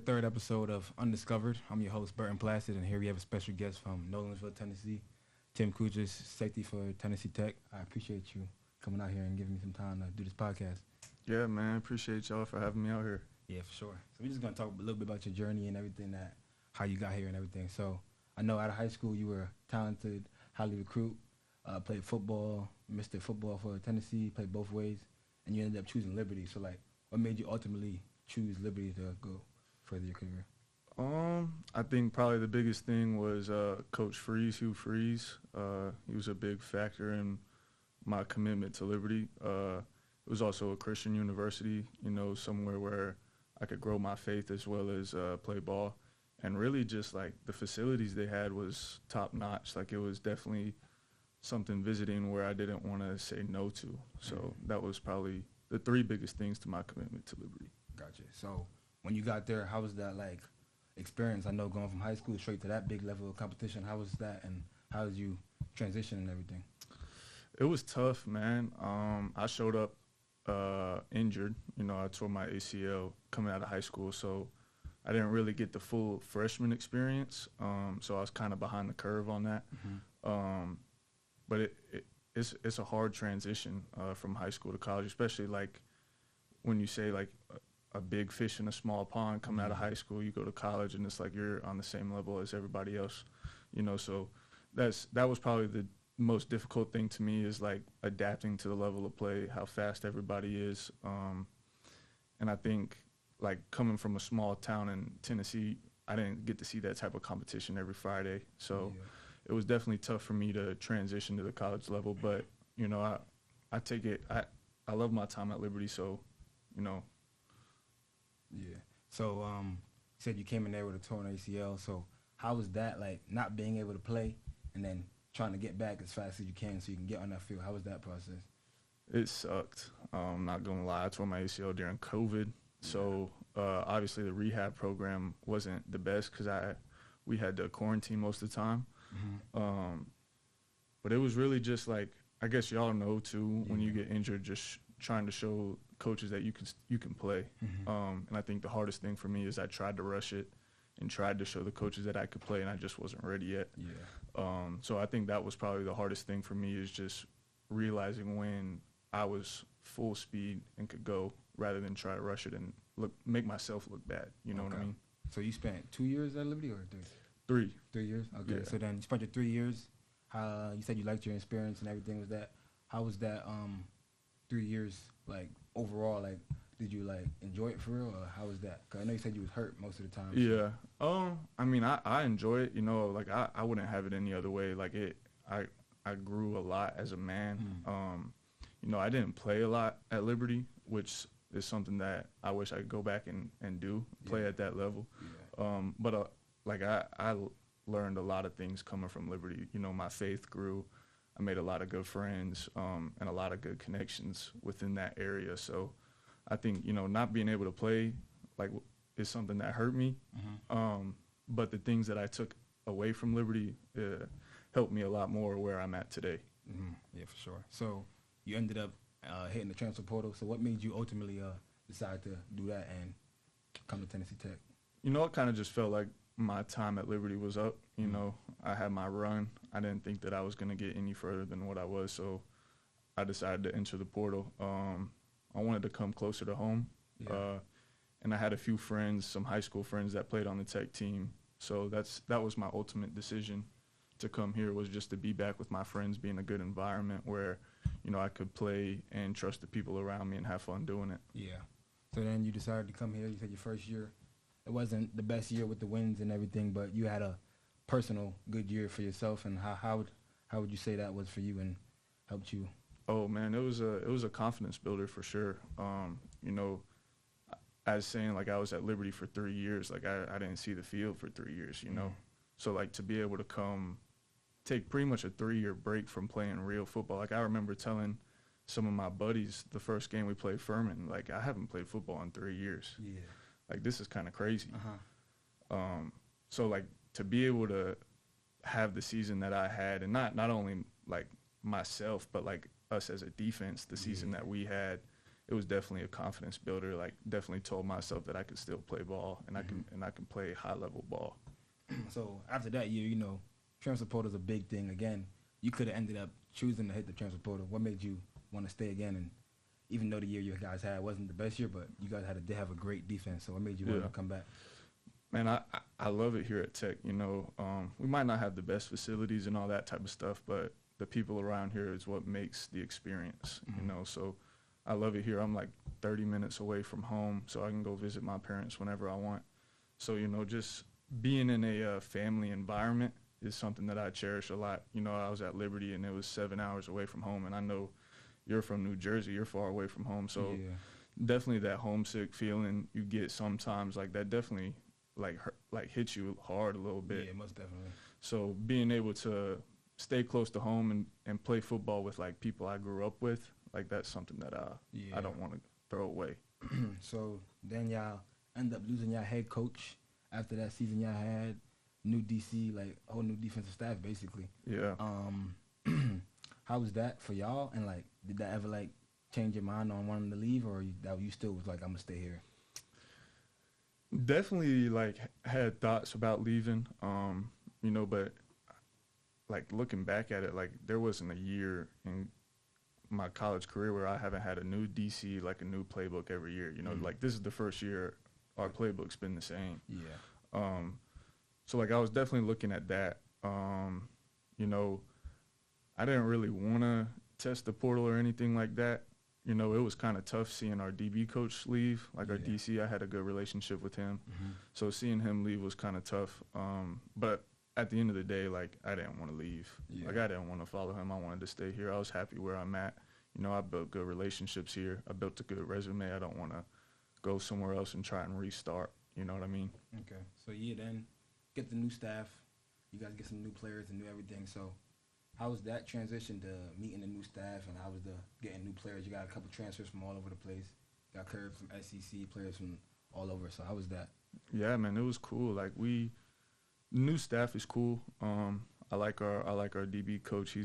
third episode of Undiscovered. I'm your host, Burton Placid, and here we have a special guest from Nolensville, Tennessee, Tim Courtas, safety for Tennessee Tech. I appreciate you coming out here and giving me some time to do this podcast. Yeah, man. Appreciate y'all for having me out here. Yeah, for sure. So we're just going to talk a little bit about your journey and everything, how you got here and everything. So I know out of high school you were talented, highly recruit, played football, Mr. Football for Tennessee, played both ways, and you ended up choosing Liberty. So, what made you ultimately choose Liberty to go further your career? I think probably the biggest thing was Coach Hugh Freeze. He was a big factor in my commitment to Liberty. It was also a Christian university, somewhere where I could grow my faith as well as play ball. And really just the facilities they had was top notch. It was definitely something visiting where I didn't want to say no to. So that was probably the three biggest things to my commitment to Liberty. Gotcha. So when you got there, how was that experience? I know going from high school straight to that big level of competition, how was that, and how did you transition and everything? It was tough, man. I showed up injured. I tore my ACL coming out of high school, so I didn't really get the full freshman experience. So I was kind of behind the curve on that. Mm-hmm. But it's a hard transition from high school to college, especially when you say a big fish in a small pond coming out of high school, you go to college and it's you're on the same level as everybody else, so that was probably the most difficult thing to me is adapting to the level of play, how fast everybody is. And I think coming from a small town in Tennessee, I didn't get to see that type of competition every Friday. So it was definitely tough for me to transition to the college level, but I take it, I love my time at Liberty. So, Yeah. So you said you came in there with a torn ACL. So how was that, not being able to play and then trying to get back as fast as you can so you can get on that field? How was that process? It sucked. I'm not going to lie. I tore my ACL during COVID. So obviously the rehab program wasn't the best because we had to quarantine most of the time. Mm-hmm. But it was really just I guess y'all know too, when you get injured, just trying to show coaches that you can play. Mm-hmm. And I think the hardest thing for me is I tried to rush it and tried to show the coaches that I could play, and I just wasn't ready yet. Yeah. So I think that was probably the hardest thing for me is just realizing when I was full speed and could go rather than try to rush it and make myself look bad. You know what I mean? So you spent 2 years at Liberty or 3? 3. 3 years? Okay. Yeah. So then you spent your 3 years. You said you liked your experience and everything. How was that 3 years overall? Did you enjoy it for real, or how was that? Because I know you said you was hurt most of the time. Yeah. I mean, I enjoy it. I wouldn't have it any other way. I grew a lot as a man. I didn't play a lot at Liberty, which is something that I wish I could go back and do, play at that level. Yeah. But I learned a lot of things coming from Liberty. My faith grew. I made a lot of good friends and a lot of good connections within that area. So I think, not being able to play is something that hurt me. Mm-hmm. But the things that I took away from Liberty helped me a lot more where I'm at today. Mm-hmm. Yeah, for sure. So you ended up hitting the transfer portal. So what made you ultimately decide to do that and come to Tennessee Tech? It kind of just felt like my time at Liberty was up. I had my run. I didn't think that I was going to get any further than what I was, so I decided to enter the portal. I wanted to come closer to home, and I had a few friends, some high school friends that played on the Tech team, so that was my ultimate decision to come here, was just to be back with my friends, be in a good environment where, I could play and trust the people around me and have fun doing it. Yeah. So then you decided to come here. You said your first year, it wasn't the best year with the wins and everything, but you had a personal good year for yourself. And how would you say that was for you and helped you? Oh man, it was a confidence builder for sure. As saying I was at Liberty for 3 years, I didn't see the field for 3 years, So to be able to take pretty much a 3-year break from playing real football. I remember telling some of my buddies the first game we played Furman, I haven't played football in 3 years. Yeah. This is kind of crazy. Uh-huh. So to be able to have the season that I had, and not only myself, but us as a defense, the season that we had, it was definitely a confidence builder. Like, definitely told myself that I could still play ball and I can play high level ball. So after that year, transfer portal is a big thing. Again, you could have ended up choosing to hit the transfer portal. What made you want to stay again? And even though the year you guys had wasn't the best year, but you guys did have a great defense. So what made you want to come back? Man, I love it here at Tech. We might not have the best facilities and all that type of stuff, but the people around here is what makes the experience, So I love it here. I'm like 30 minutes away from home, so I can go visit my parents whenever I want. So, just being in a family environment is something that I cherish a lot. I was at Liberty, and it was 7 hours away from home, and I know you're from New Jersey. You're far away from home. So definitely that homesick feeling you get sometimes, like that definitely like hits you hard a little bit. Yeah, most definitely. So being able to stay close to home and play football with like people I grew up with, like that's something that I don't want to throw away. So then y'all end up losing your head coach after that season. Y'all had new DC, like a whole new defensive staff basically. Yeah. How was that for y'all? And like, did that ever like change your mind on wanting to leave, or you still was like, I'm gonna stay here? Definitely like had thoughts about leaving, but like looking back at it, like there wasn't a year in my college career where I haven't had a new DC, like a new playbook every year. Like this is the first year our playbook's been the same. Yeah. So like I was definitely looking at that. I didn't really want to test the portal or anything like that. It was kind of tough seeing our DB coach leave. Like our DC, I had a good relationship with him. So seeing him leave was kind of tough. But at the end of the day, like I didn't want to leave. Like I didn't want to follow him. I wanted to stay here. I was happy where I'm at. I built good relationships here. I built a good resume. I don't want to go somewhere else and try and restart. You know what I mean? Okay. So then get the new staff. You guys get some new players and new everything. So how was that transition to meeting the new staff, and how was the getting new players? You got a couple transfers from all over the place. Got players from SEC, players from all over. So how was that? Yeah, man, it was cool. Like new staff is cool. I like our DB coach.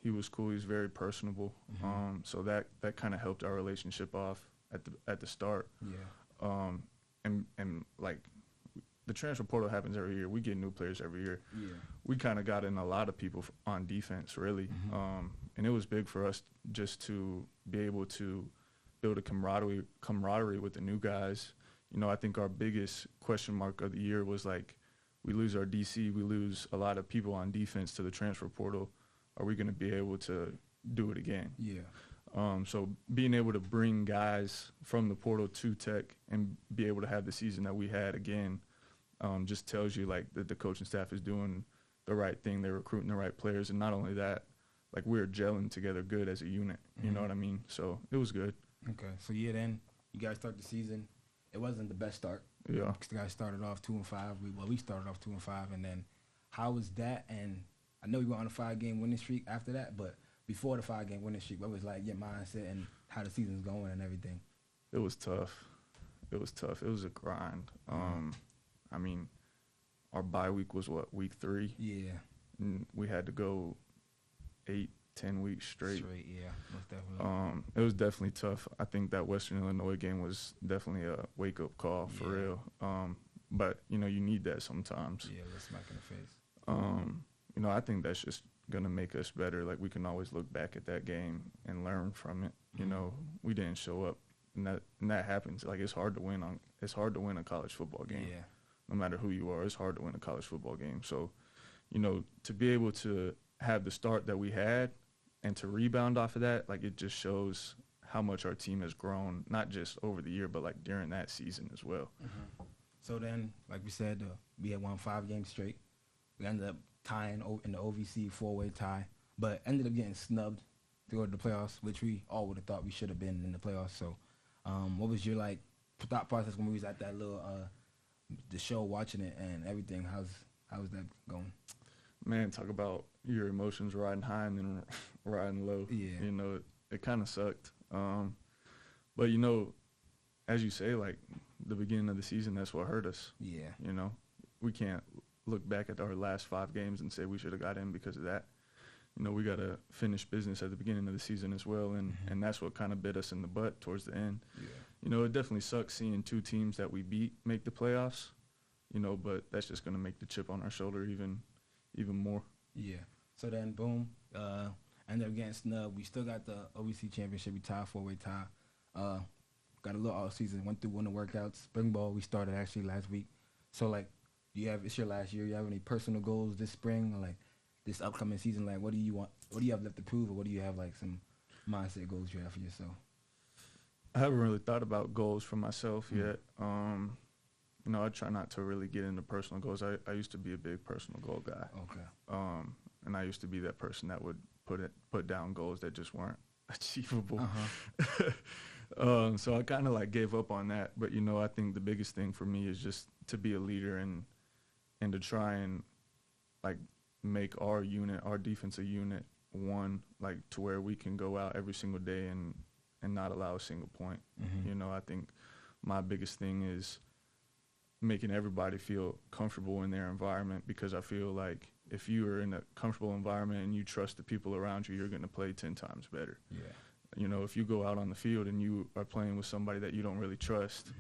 He was cool. He's very personable. So that kind of helped our relationship off at the start. Yeah. And like the transfer portal happens every year. We get new players every year. Yeah. We kind of got in a lot of people on defense, really. And it was big for us just to be able to build a camaraderie with the new guys. I think our biggest question mark of the year was like, we lose our DC, we lose a lot of people on defense to the transfer portal. Are we going to be able to do it again? Yeah. So being able to bring guys from the portal to Tech and be able to have the season that we had again just tells you like that the coaching staff is doing the right thing. They're recruiting the right players, and not only that, like we're gelling together good as a unit. You know what I mean? So it was good. Okay. So then you guys start the season. It wasn't the best start. Yeah. You guys started off 2-5. We started off 2-5, and then how was that? And I know you went on a 5-game winning streak after that, but before the 5-game winning streak, what was like your mindset and how the season's going and everything? It was tough. It was a grind. I mean, our bye week was week 3? Yeah. And we had to go 8-10 weeks straight. Yeah, most definitely. It was definitely tough. I think that Western Illinois game was definitely a wake-up call for real. But, you need that sometimes. Yeah, let's smack in the face. I think that's just going to make us better. Like, we can always look back at that game and learn from it. We didn't show up, and that happens. Like, it's hard to win a college football game. Yeah. No matter who you are, it's hard to win a college football game. So, to be able to have the start that we had and to rebound off of that, like it just shows how much our team has grown, not just over the year, but like during that season as well. So then, like we said, we had won 5 games straight. We ended up tying in the OVC 4-way tie, but ended up getting snubbed to go to the playoffs, which we all would have thought we should have been in the playoffs. So what was your like thought process when we was at that little the show watching it and everything? How's that going? Man, talk about your emotions riding high and then riding low. Yeah. It kind of sucked. But, as you say, like the beginning of the season, that's what hurt us. Yeah. We can't look back at our last 5 games and say we should have got in because of that. you know, we got to finish business at the beginning of the season as well, and Mm-hmm. and that's what kind of bit us in the butt towards the end. Yeah. You know, it definitely sucks seeing two teams that we beat make the playoffs, you know, but that's just going to make the chip on our shoulder even more. Yeah. So then, boom, ended up getting snubbed. We still got the OVC championship. We tied 4-way tie. Got a little off season. Went through one of the workouts. Spring ball we started actually last week. So like, it's your last year. You have any personal goals this spring or like this upcoming season? Like, what do you want? What do you have left to prove, or what do you have like some mindset goals you have for yourself? I haven't really thought about goals for myself yet. You know, I try not to really get into personal goals. I used to be a big personal goal guy. Okay. And I used to be that person that would put down goals that just weren't achievable. So I kind of like gave up on that. But, you know, I think the biggest thing for me is just to be a leader and to try and like make our defensive unit one, like to where we can go out every single day and not allow a single point. Mm-hmm. You know, I think my biggest thing is making everybody feel comfortable in their environment, because I feel like if you are in a comfortable environment and you trust the people around you, you're going to play 10 times better. Yeah. You know, if you go out on the field and you are playing with somebody that you don't really trust,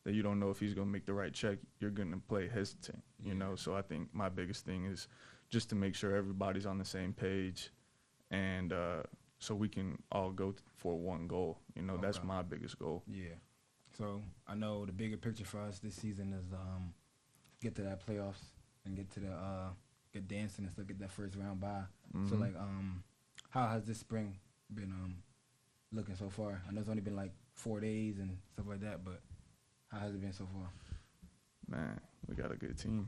that you don't know if he's going to make the right check, you're going to play hesitant, you know. So I think my biggest thing is just to make sure everybody's on the same page, and so we can all go for one goal. You know, that's my biggest goal. Yeah. So I know the bigger picture for us this season is get to that playoffs and get to the get dancing and still get that first round bye. So like how has this spring been looking so far? I know it's only been like 4 days and stuff like that, but how has it been so far? Man, we got a good team.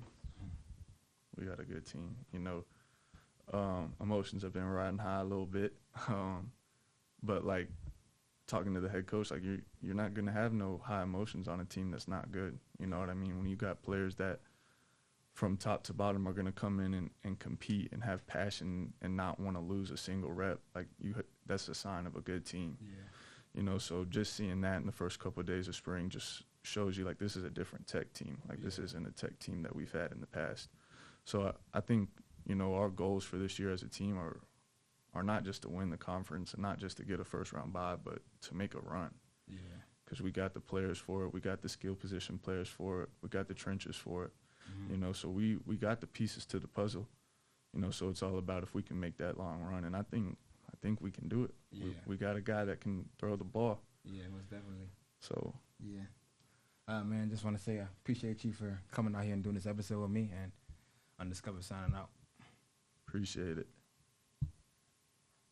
We got a good team. You know, emotions have been riding high a little bit, but like talking to the head coach, like you're not gonna have no high emotions on a team that's not good. You know what I mean? When you got players that from top to bottom are gonna come in and compete and have passion and not want to lose a single rep, like that's a sign of a good team. Yeah. You know, so just seeing that in the first couple of days of spring just shows you like this is a different Tech team. Like this isn't a Tech team that we've had in the past. So I think, you know, our goals for this year as a team are not just to win the conference and not just to get a first round bye, but to make a run. Yeah. Because we got the players for it. We got the skill position players for it. We got the trenches for it. You know, so we got the pieces to the puzzle. You know, so it's all about if we can make that long run. And I think we can do it. Yeah. We got a guy that can throw the ball. Yeah, most definitely. So. Yeah. Man, just want to say I appreciate you for coming out here and doing this episode with me, and Undiscovered signing out. Appreciate it.